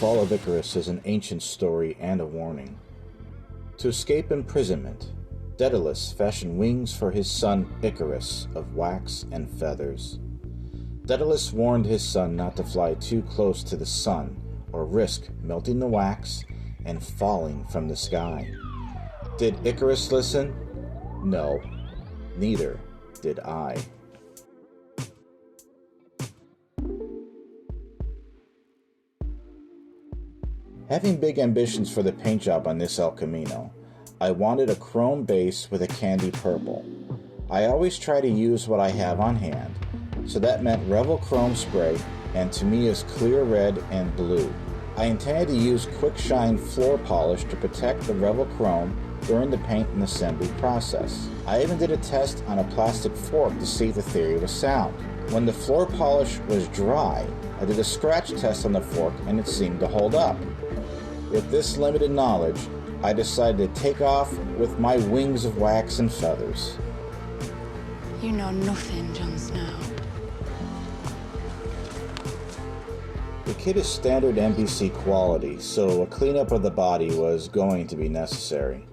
fall of Icarus is an ancient story and a warning. To escape imprisonment, Daedalus fashioned wings for his son Icarus of wax and feathers. Daedalus warned his son not to fly too close to the sun or risk melting the wax and falling from the sky. Did Icarus listen? No, neither did I. Having big ambitions for the paint job on this El Camino, I wanted a chrome base with a candy purple. I always try to use what I have on hand, so that meant Revel Chrome Spray and Tamiya's Clear Red and Blue. I intended to use Quick Shine floor polish to protect the Revel Chrome during the paint and assembly process. I even did a test on a plastic fork to see if the theory was sound. When the floor polish was dry, I did a scratch test on the fork and it seemed to hold up. With this limited knowledge, I decided to take off with my wings of wax and feathers. You know nothing, Jon Snow. The kit is standard MPC quality, so a cleanup of the body was going to be necessary.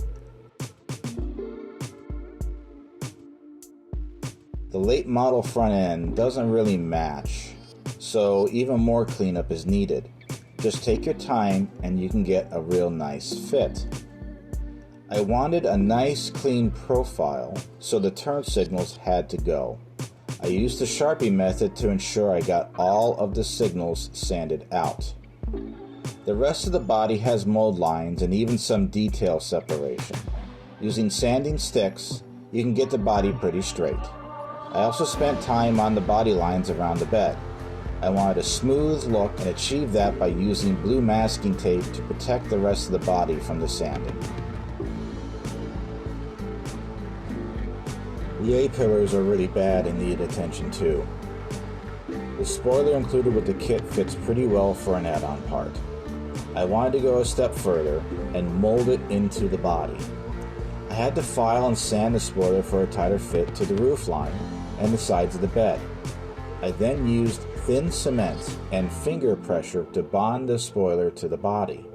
The late model front end doesn't really match, so even more cleanup is needed. Just take your time and you can get a real nice fit. I wanted a nice clean profile, so the turn signals had to go. I used the Sharpie method to ensure I got all of the signals sanded out. The rest of the body has mold lines and even some detail separation. Using sanding sticks, you can get the body pretty straight. I also spent time on the body lines around the bed. I wanted a smooth look and achieved that by using blue masking tape to protect the rest of the body from the sanding. The A-pillars are really bad and need attention too. The spoiler included with the kit fits pretty well for an add-on part. I wanted to go a step further and mold it into the body. I had to file and sand the spoiler for a tighter fit to the roof line and the sides of the bed. I then used thin cement and finger pressure to bond the spoiler to the body.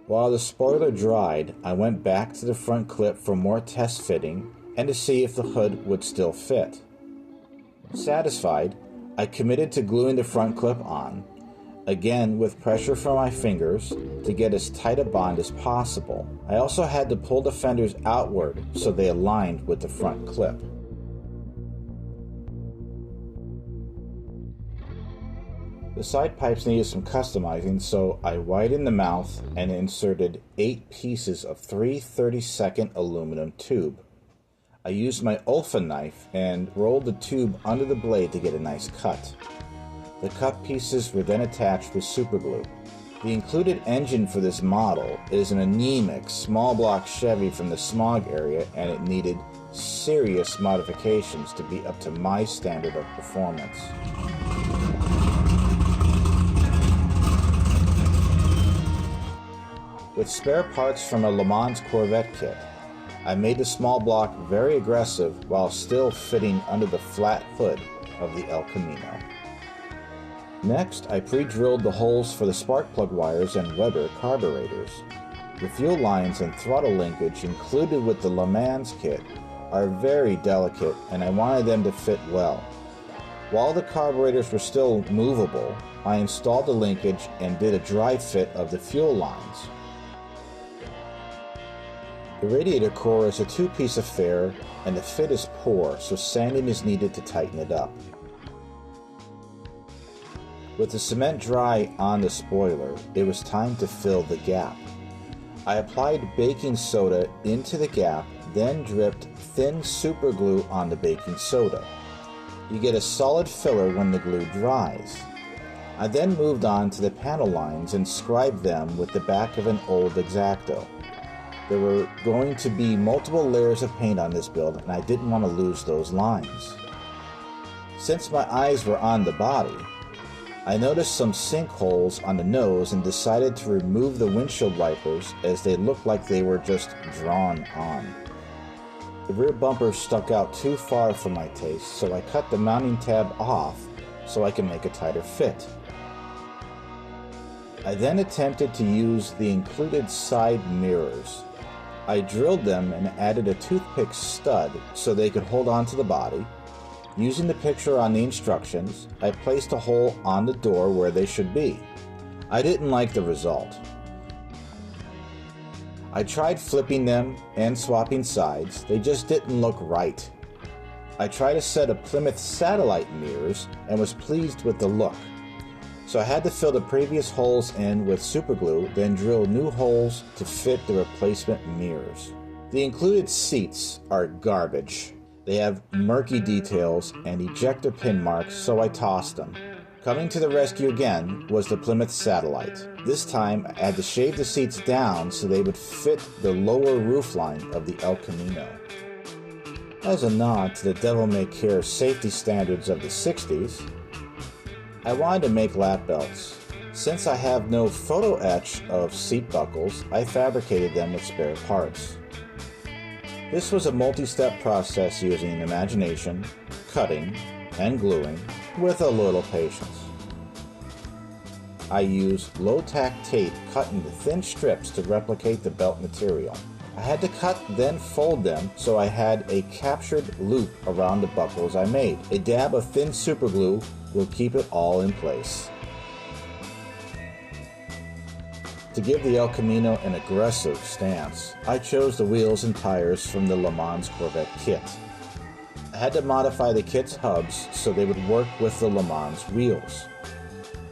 While the spoiler dried, I went back to the front clip for more test fitting and to see if the hood would still fit. Satisfied, I committed to gluing the front clip on, again with pressure from my fingers to get as tight a bond as possible. I also had to pull the fenders outward so they aligned with the front clip. The side pipes needed some customizing, so I widened the mouth and inserted 8 pieces of 3/32 aluminum tube. I used my Olfa knife and rolled the tube under the blade to get a nice cut. The cut pieces were then attached with superglue. The included engine for this model is an anemic small block Chevy from the smog area, and it needed serious modifications to be up to my standard of performance. With spare parts from a Le Mans Corvette kit, I made the small block very aggressive while still fitting under the flat hood of the El Camino. Next, I pre-drilled the holes for the spark plug wires and Weber carburetors. The fuel lines and throttle linkage included with the Le Mans kit are very delicate, and I wanted them to fit well. While the carburetors were still movable, I installed the linkage and did a dry fit of the fuel lines. The radiator core is a 2-piece affair and the fit is poor, so sanding is needed to tighten it up. With the cement dry on the spoiler, it was time to fill the gap. I applied baking soda into the gap, then dripped thin super glue on the baking soda. You get a solid filler when the glue dries. I then moved on to the panel lines and scribed them with the back of an old X-Acto. There were going to be multiple layers of paint on this build, and I didn't want to lose those lines. Since my eyes were on the body, I noticed some sinkholes on the nose and decided to remove the windshield wipers as they looked like they were just drawn on. The rear bumper stuck out too far for my taste, so I cut the mounting tab off so I could make a tighter fit. I then attempted to use the included side mirrors. I drilled them and added a toothpick stud so they could hold on to the body. Using the picture on the instructions, I placed a hole on the door where they should be. I didn't like the result. I tried flipping them and swapping sides, they just didn't look right. I tried a set of Plymouth satellite mirrors and was pleased with the look. So I had to fill the previous holes in with superglue, then drill new holes to fit the replacement mirrors. The included seats are garbage. They have murky details and ejector pin marks, so I tossed them. Coming to the rescue again was the Plymouth satellite. This time I had to shave the seats down so they would fit the lower roofline of the El Camino. As a nod to the devil-may-care safety standards of the 60s, I wanted to make lap belts. Since I have no photo etch of seat buckles, I fabricated them with spare parts. This was a multi-step process using imagination, cutting, and gluing with a little patience. I used low-tack tape cut into thin strips to replicate the belt material. I had to cut then fold them so I had a captured loop around the buckles I made. A dab of thin superglue will keep it all in place. To give the El Camino an aggressive stance, I chose the wheels and tires from the Le Mans Corvette kit. I had to modify the kit's hubs so they would work with the Le Mans wheels.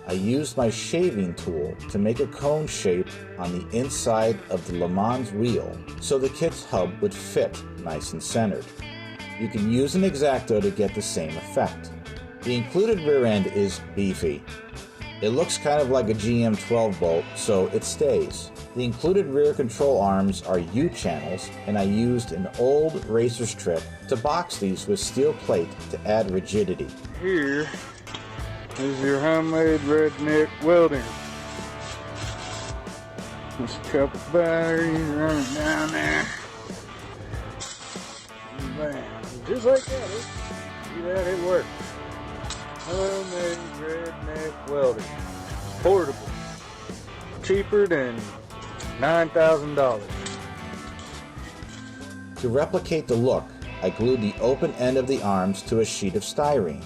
I used my shaving tool to make a cone shape on the inside of the Le Mans wheel so the kit's hub would fit nice and centered. You can use an X-Acto to get the same effect. The included rear end is beefy. It looks kind of like a GM 12 bolt, so it stays. The included rear control arms are U-channels, and I used an old racer strip to box these with steel plate to add rigidity. Here is your homemade redneck welding. Just a couple batteries running down there. And bam. Just like that. See that? It works. Homemade redneck welding. Portable. Cheaper than $9,000. To replicate the look, I glued the open end of the arms to a sheet of styrene.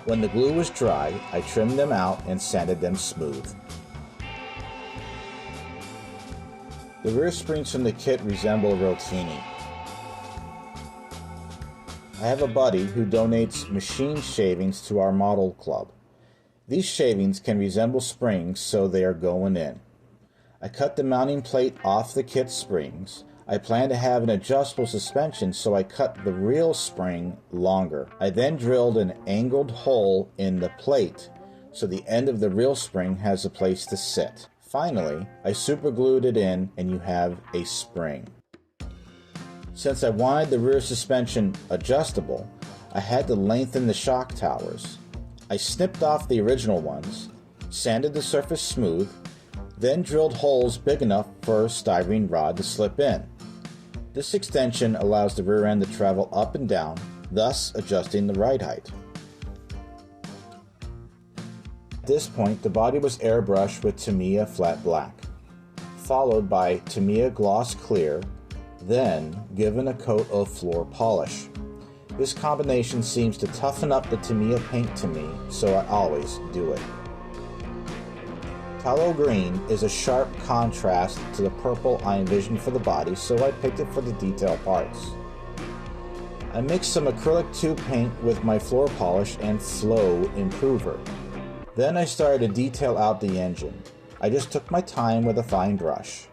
When the glue was dry, I trimmed them out and sanded them smooth. The rear springs from the kit resemble a Rotini. I have a buddy who donates machine shavings to our model club. These shavings can resemble springs, so they are going in. I cut the mounting plate off the kit springs. I plan to have an adjustable suspension, so I cut the real spring longer. I then drilled an angled hole in the plate, so the end of the real spring has a place to sit. Finally, I superglued it in, and you have a spring. Since I wanted the rear suspension adjustable, I had to lengthen the shock towers. I snipped off the original ones, sanded the surface smooth, then drilled holes big enough for a styrene rod to slip in. This extension allows the rear end to travel up and down, thus adjusting the ride height. At this point, the body was airbrushed with Tamiya Flat Black, followed by Tamiya Gloss Clear, then given a coat of floor polish. This combination seems to toughen up the Tamiya paint to me, so I always do it. Tallow green is a sharp contrast to the purple I envisioned for the body, so I picked it for the detail parts. I mixed some acrylic tube paint with my floor polish and flow improver. Then I started to detail out the engine. I just took my time with a fine brush.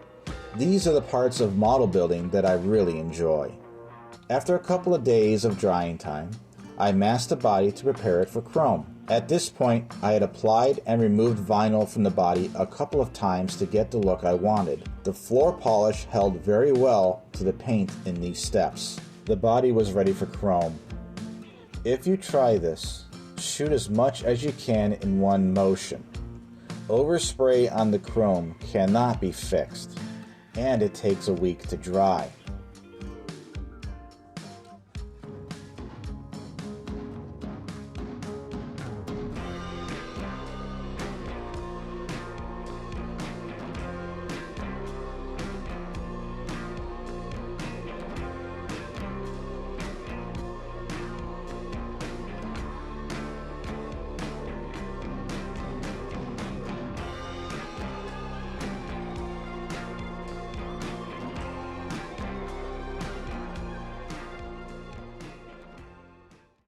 These are the parts of model building that I really enjoy. After a couple of days of drying time, I masked the body to prepare it for chrome. At this point, I had applied and removed vinyl from the body a couple of times to get the look I wanted. The floor polish held very well to the paint in these steps. The body was ready for chrome. If you try this, shoot as much as you can in one motion. Overspray on the chrome cannot be fixed, and it takes a week to dry.